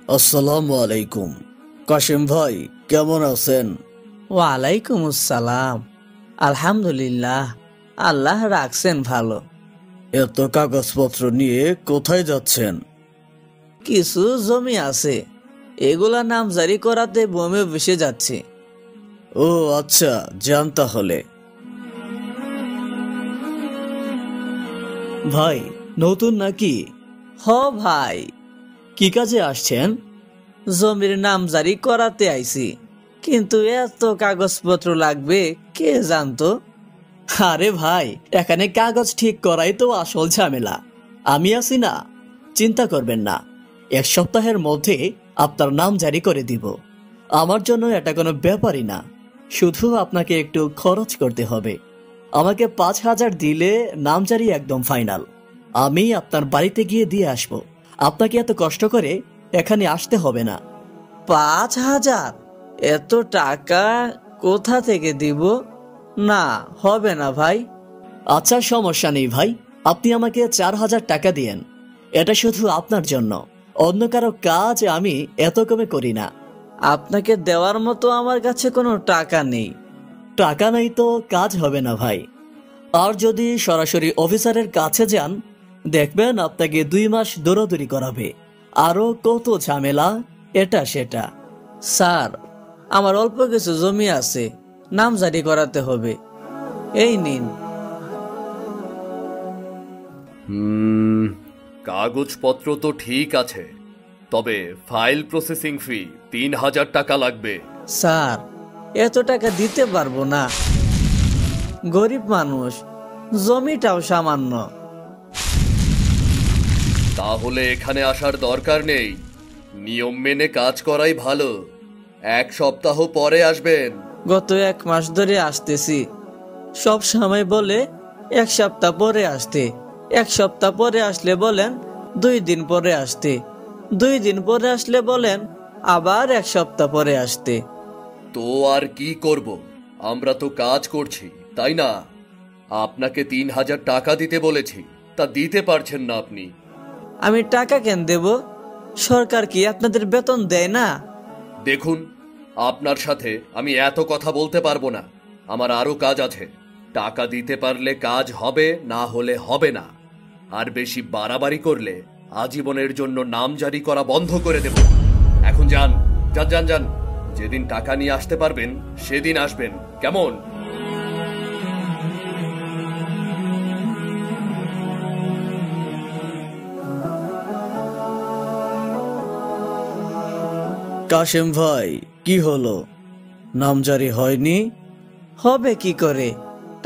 আসসালামু আলাইকুম। কাশিম ভাই কেমন আছেন? ওয়ালাইকুম আসসালাম। আলহামদুলিল্লাহ, আল্লাহ রাখছেন ভালো। এত কাগজপত্র নিয়ে কোথায় যাচ্ছেন? কিছু জমি আছে, এগুলা নামজারি করাতে বমে বসে যাচ্ছে। ও আচ্ছা, যান তাহলে। ভাই নতুন নাকি? হ ভাই, কি কাজে আসছেন? জমির নামজারি করাতে আইছি, কিন্তু এত কাগজপত্র লাগবে কে জানতো। আরে ভাই, এখানে কাগজ ঠিক করাই তো আসল ঝামেলা। আমি আছি না, চিন্তা করবেন না। 1 সপ্তাহের মধ্যে আপনার নাম জারি করে দিব। আমার জন্য এটা কোনো ব্যাপারই না, শুধু আপনাকে একটু খরচ করতে হবে। আমাকে 5,000 দিলে নাম জারি একদম ফাইনাল। আমি আপনার বাড়িতে গিয়ে দিয়ে আসবো। আপনাকে এত কষ্ট করে এখানে আসতে হবে না। 5,000? এত টাকা কোথা থেকে দিব? না, হবে না ভাই। আচ্ছা সমস্যা নেই ভাই, আপনি আমাকে 4,000 টাকা দিয়েন। এটা শুধু আপনার জন্য, অন্য কারো কাজ আমি এত কমে করি না। আপনাকে দেওয়ার মতো আমার কাছে কোনো টাকা নেই। টাকা নাই তো কাজ হবে না ভাই। আর যদি সরাসরি অফিসারের কাছে যান, দেখবেন আপনাকে 2 মাস দৌড়াদৌড়ি করাবে, আরো কত ঝামেলা এটা সেটা। স্যার, আমার অল্প কিছু জমি আছে, নামজারি করাতে হবে। এই নিন। কাগজপত্র তো ঠিক আছে, তবে ফাইল প্রসেসিং ফি 3,000 টাকা লাগবে। স্যার, এত টাকা দিতে পারবো না, গরিব মানুষ, জমিটাও সামান্য। তাহলে এখানে আসার দরকার নেই, নিয়ম মেনে কাজ করাই ভালো। 1 সপ্তাহ পরে আসবেন। গত 1 মাস ধরে আসতেছি, সব সময় বলে 1 সপ্তাহ পরে আসতে। 1 সপ্তাহ পরে আসলে বলেন 2 দিন পরে আসতে। 2 দিন পরে আসলে বলেন আবার 1 সপ্তাহ পরে আসতে। তো আর কি করব, আমরা তো কাজ করছি, তাই না? আপনাকে 3,000 টাকা দিতে বলেছি, তা দিতে পারছেন না আপনি। আমি টাকা কেন দেব? সরকার কি আপনাদের বেতন দেয় না? দেখুন, আপনার সাথে আমি এত কথা বলতে পারবো না, আমার আরো কাজ আছে। টাকা দিতে পারলে কাজ হবে, না হলে হবে না। আর বেশি বাড়াবাড়ি করলে আজীবনের জন্য নাম জারি করা বন্ধ করে দেব। এখন যান যান যান যান, যেদিন টাকা নিয়ে আসতে পারবেন সেদিন আসবেন, কেমন? কাশিম ভাই, কি হলো? নাম জারি হয়নি? হবে কি করে?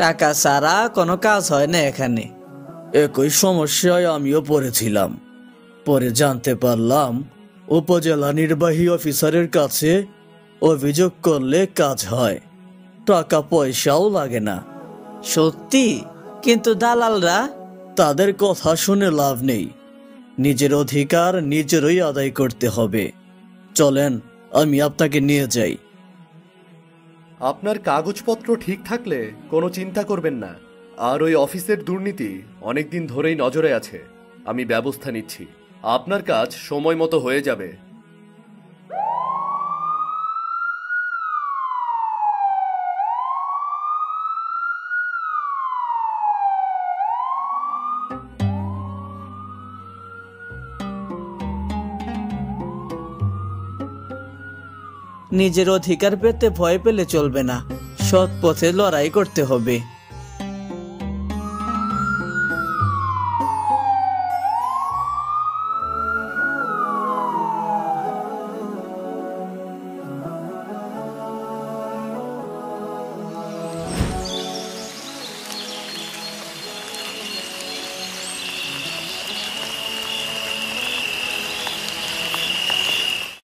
টাকা ছাড়া কোনো কাজ হয় না এখানে। একই সমস্যায় আমিও পড়েছিলাম। পরে জানতে পারলাম উপজেলা নির্বাহী অফিসারের কাছে অভিযোগ করলে কাজ হয়, টাকা পয়সাও লাগে না। সত্যি? কিন্তু দালালরা? তাদের কথা শুনে লাভ নেই, নিজের অধিকার নিজেরই আদায় করতে হবে। চলেন, আমি আপনাকে নিয়ে যাই। আপনার কাগজপত্র ঠিক থাকলে কোনো চিন্তা করবেন না। আর ওই অফিসের দুর্নীতি অনেকদিন ধরেই নজরে আছে, আমি ব্যবস্থা নিচ্ছি। আপনার কাজ সময় মতো হয়ে যাবে। নিজের অধিকার পেতে ভয় পেলে চলবে না, সৎ পথে লড়াই করতে হবে।